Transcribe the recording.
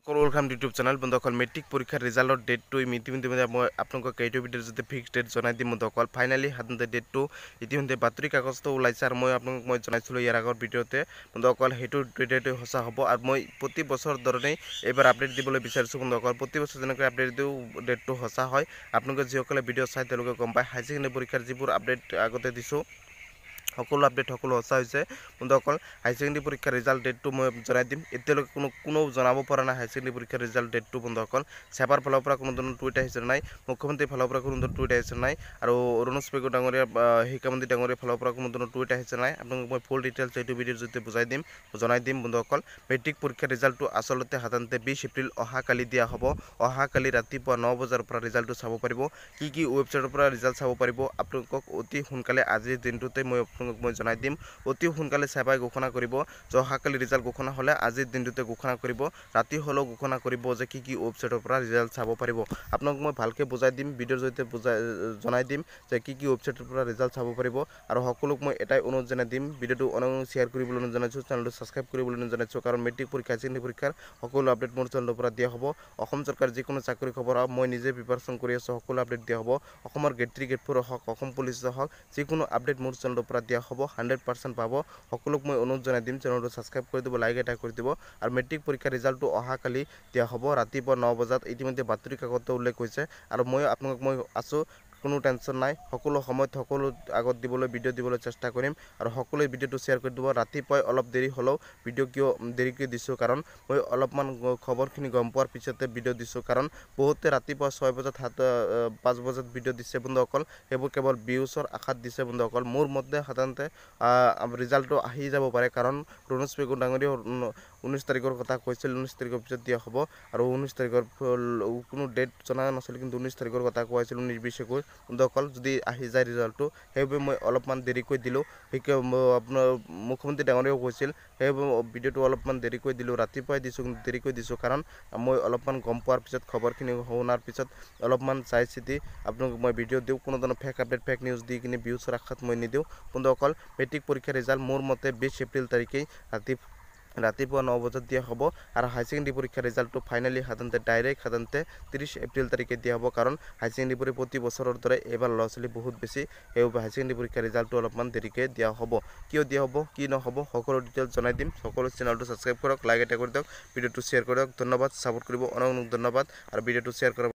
welcome to YouTube channel বন্ধুসকল matric পৰীক্ষাৰ ৰিজাল্টৰ ডেটটো ইতিমধ্যে মই আপোনালোকক এইটো ভিডিঅ'ৰ যদি ফিক্স ডেট জনাই দিম বন্ধুসকল ফাইনেলি সাধাৰণতে ডেটটো ইতিমধ্যে বাতৰি কাগজটো ওলাইছে আৰু আপোনালোকক মই জনাইছিলোঁ ইয়াৰ আগৰ ভিডিঅ'তে বন্ধুসকল সেইটো ডেটটো সঁচা হ'ব আৰু মই প্ৰতি বছৰ ধৰণেই এইবাৰ আপডেট দিবলৈ বিচাৰিছোঁ বন্ধুসকল প্ৰতি বছৰ যেনেকৈ আপডেট দিওঁ ডেটটো সঁচা হয় আপোনালোকে যিসকলে ভিডিঅ' চাই তেওঁলোকে গম পায় হাই ছেকেণ্ডেৰী পৰীক্ষাৰ যিবোৰ আপডেট আগতে দিছোঁ সকলো আপডেট সকলো সঁচা হৈছে বন্ধুসকল হাই ছেকেণ্ডেৰী পৰীক্ষাৰ ৰিজাল্ট ডেটটো মই জনাই দিম এতিয়ালৈকে কোনো জনাব পৰা নাই হাই ছেকেণ্ডেৰী পৰীক্ষাৰ ৰিজাল্ট ডেটটো বন্ধুসকল চেবাৰ ফালৰ পৰা কোনো ধৰণৰ টুইট আহিছে নাই মুখ্যমন্ত্ৰীৰ ফালৰ পৰা কোনো ধৰণৰ টুইট আহিছে নাই আৰু অৰুণোজ পেগু ডাঙৰীয়া শিক্ষামন্ত্ৰী ডাঙৰীয়াৰ ফালৰ পৰা কোনো ধৰণৰ টুইট আহিছে নাই আপোনালোকক মই ফুল ডিটেইলছ এইটো ভিডিঅ'ৰ জৰিয়তে জনাই দিম বন্ধুসকল মেট্ৰিক পৰীক্ষাৰ ৰিজাল্টটো আচলতে সাধাৰণতে 20 এপ্ৰিল অহাকালি দিয়া হ'ব অহাকালি ৰাতিপুৱা 9 বজাৰ পৰা ৰিজাল্টটো চাব পাৰিব কি ৱেবছাইটৰ পৰা ৰিজাল্ট চাব পাৰিব আপোনালোকক অতি সোনকালে আজিৰ দিনটোতে মই জনাই দিম অতি সোনকালে চেবাই ঘোষণা কৰিব যে অহাকালি ৰিজাল্ট ঘোষণা হ'লে আজিৰ দিনটোতে ঘোষণা কৰিব ৰাতি হ'লেও ঘোষণা কৰিব যে কি ৱেবছাইটৰ পৰা ৰিজাল্ট চাব পাৰিব আপোনাক মই ভালকৈ বুজাই দিম ভিডিঅ'ৰ জৰিয়তে জনাই দিম যে কি ৱেবছাইটৰ পৰা ৰিজাল্ট চাব পাৰিব আৰু সকলোক মই এটাই অনুৰোধ জনাই দিম ভিডিঅ'টো শ্বেয়াৰ কৰিবলৈ জনাইছোঁ চেনেলটো ছাবস্ক্ৰাইব কৰিবলৈ জনাইছোঁ কাৰণ মেট্ৰিক পৰীক্ষা ছেকেণ্ডেৰী পৰীক্ষাৰ সকলো আপডেট মোৰ চেনেলৰ পৰা দিয়া হ'ব অসম চৰকাৰ যিকোনো চাকৰি খবৰ মই নিজে প্ৰিপাৰেশ্যন কৰি আছোঁ সকলো আপডেট দিয়া হ'ব অসমৰ গেট 3 গেট 4 হওক অসম পুলিচৰ হওক যিকোনো আপডেট মোৰ চেনেলৰ পৰা দিয়া হ'ব 100% পাব সকলোক মই অনুৰোধ জনাই দিম চেনেলটো ছাবস্ক্ৰাইব কৰি দিব লাইক এটা কৰি দিব আৰু মেট্ৰিক পৰীক্ষাৰ ৰিজাল্টটো অহাকালি দিয়া হ'ব ৰাতিপুৱা 9 বজাত ইতিমধ্যে বাতৰি কাকতত উল্লেখ হৈছে আৰু মই আছোঁ কোনো টেনশ্যন নাই সকলো সময়ত সকলো আগত দিবলৈ ভিডিঅ' দিবলৈ চেষ্টা কৰিম আৰু সকলোৱে ভিডিঅ'টো শ্বেয়াৰ কৰি দিব ৰাতিপুৱাই অলপ দেৰি হ'লেও ভিডিঅ' কিয় দেৰিকৈ দিছোঁ কাৰণ মই অলপমান খবৰখিনি গম পোৱাৰ পিছতে ভিডিঅ' দিছোঁ কাৰণ বহুতে ৰাতিপুৱা 6 বজাত 5 বজাত ভিডিঅ' দিছে বন্ধুসকল সেইবোৰ কেৱল ভিউজৰ আশাত দিছে বন্ধুসকল মোৰ মতে সাধাৰণতে ৰিজাল্টটো আহি যাব পাৰে কাৰণ অৰুণোজ পেগু ডাঙৰীয়া 19 তাৰিখৰ কথা কৈছিল 19 তাৰিখৰ পিছত দিয়া হ'ব আৰু 19 তাৰিখৰ কোনো ডেট জনা নাছিল কিন্তু 19 তাৰিখৰ কথা কোৱা হৈছিল 19-20 বন্ধুসকল যদি আহি যায় ৰিজাল্টটো সেইবাবে মই অলপমান দেৰিকৈ দিলোঁ আপোনাৰ মুখ্যমন্ত্ৰী ডাঙৰীয়াও কৈছিল সেইবাবে ভিডিঅ'টো অলপমান দেৰিকৈ দিলোঁ ৰাতিপুৱাই দিছোঁ কিন্তু দেৰিকৈ দিছোঁ কাৰণ মই অলপমান গম পোৱাৰ পিছত খবৰখিনি শুনাৰ পিছত অলপমান চাই চিতি আপোনালোকক মই ভিডিঅ' দিওঁ কোনো ধৰণৰ ফেক আপডেট ফেক নিউজ দি কিনে ভিউজৰ আশাত মই নিদিওঁ বন্ধুসকল মেট্ৰিক পৰীক্ষাৰ ৰিজাল্ট মোৰ মতে 20 এপ্ৰিল তাৰিখেই ৰাতিপুৱা 9 বজাত দিয়া হ'ব আৰু হাই ছেকেণ্ডেৰী পৰীক্ষাৰ ৰিজাল্টটো ফাইনেলি সাধাৰণতে 30 এপ্ৰিল তাৰিখে দিয়া হ'ব কাৰণ হাই ছেকেণ্ডেৰী পৰীক্ষা প্ৰতি বছৰৰ দৰে এইবাৰ ল'ৰা ছোৱালী বহুত বেছি সেইবাবে হাই ছেকেণ্ডেৰী পৰীক্ষাৰ ৰিজাল্টটো অলপমান দেৰিকৈ দিয়া হ'ব কিয় দিয়া হ'ব কি নহ'ব সকলো ডিটেইলছ জনাই দিম সকলো চেনেলটো ছাবস্ক্ৰাইব কৰক লাইক এটা কৰি দিয়ক ভিডিঅ'টো শ্বেয়াৰ কৰক ধন্যবাদ ছাপোৰ্ট কৰিব অনেক ধন্যবাদ আৰু ভিডিঅ'টো শ্বেয়াৰ কৰক